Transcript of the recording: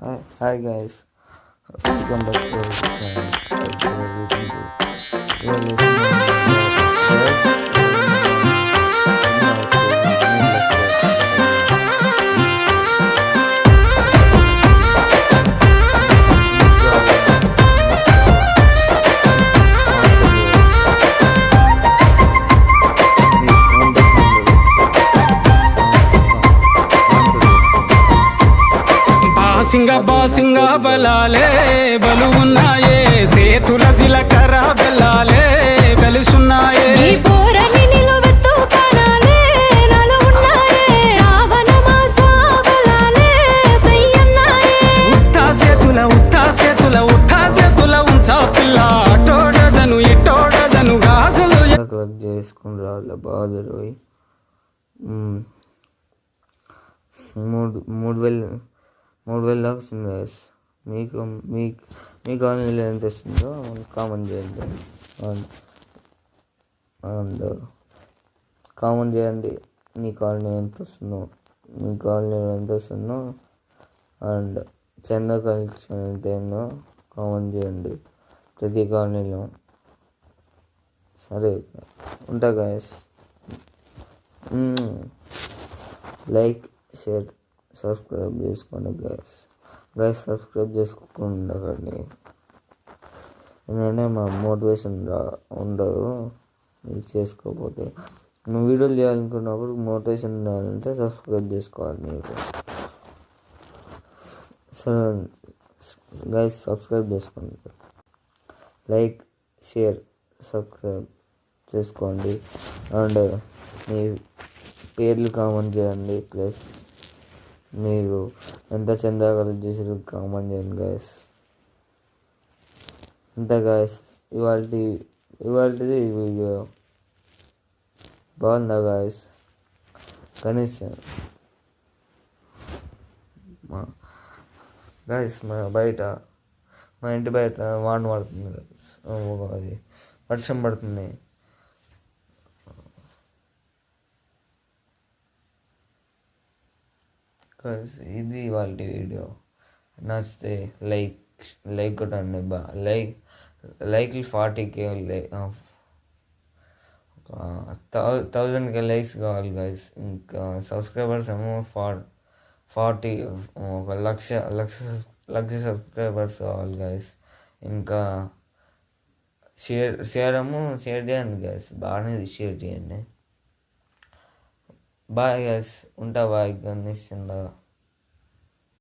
Hi guys, welcome back to our channel. You are listening to బాసింగా బలాలే బలున్నాయే సేతుల జిలకర బెల్లాలే వెలుసున్నాయే ఈ పోరని నిలువెత్తు కణాలే నాలో ఉన్నాయే శ్రావణ మాస బలాలే సయ్యన్నాయే ఉత్తా సేతుల ఉంచా పిల్ల అటోడజను ఇటోడజను గాజులు వర్క్ చేసుకుని రాళ్ళ బాధలు పోయి మూడు వేలు దాకా వస్తుంది గైస్. మీ కాలనీలో ఎంత వస్తుందో కామెంట్ చేయండి అండ్ కామెంట్ చేయండి మీ కాలనీలో ఎంత వస్తుందో అండ్ చందా కలెక్షన్ ఎంత అయిందో కామెంట్ చేయండి ప్రతి కాలనీలో. సరే ఉంటా గైస్. లైక్ షేర్ సబ్స్క్రైబ్ చేసుకోండి గైస్ సబ్స్క్రైబ్ చేసుకోకుండా ఎందుకంటే మా మోటివేషన్ ఉండదు మీరు చేసుకోకపోతే. నువ్వు వీడియోలు చేయాలనుకున్నప్పుడు మోటివేషన్ ఉండాలంటే సబ్స్క్రైబ్ చేసుకోవాలి మీరు. సరే గైస్ సబ్స్క్రైబ్ చేసుకోండి, లైక్ షేర్ సబ్స్క్రైబ్ చేసుకోండి అండ్ మీ పేర్లు కామెంట్ చేయండి. ప్లస్ మీరు ఎంత చందా కలెక్ట్ చేసారు కామెంట్ చేయండి గైస్. అంతే గైస్, ఇవాళది వీడియో బాగుందా గైస్? కనీసం గైస్ మా ఇంటి బయట వాన పడుతుంది గైస్. అది వర్షం పడుతుంది. ఇది వాళ్ళ వీడియో. నచ్చితే లైక్ కొట్టండి. లైక్లు 40K 1000K లైక్స్ కావాలి గైస్. ఇంకా సబ్స్క్రైబర్స్ ఏమో 40 లక్ష సబ్స్క్రైబర్స్ కావాలి గైస్. ఇంకా షేర్ చేయండి గైస్, బాగానే షేర్ చేయండి. బాయ్ గైస్, ఉంటా. బాయ్ గణేష్.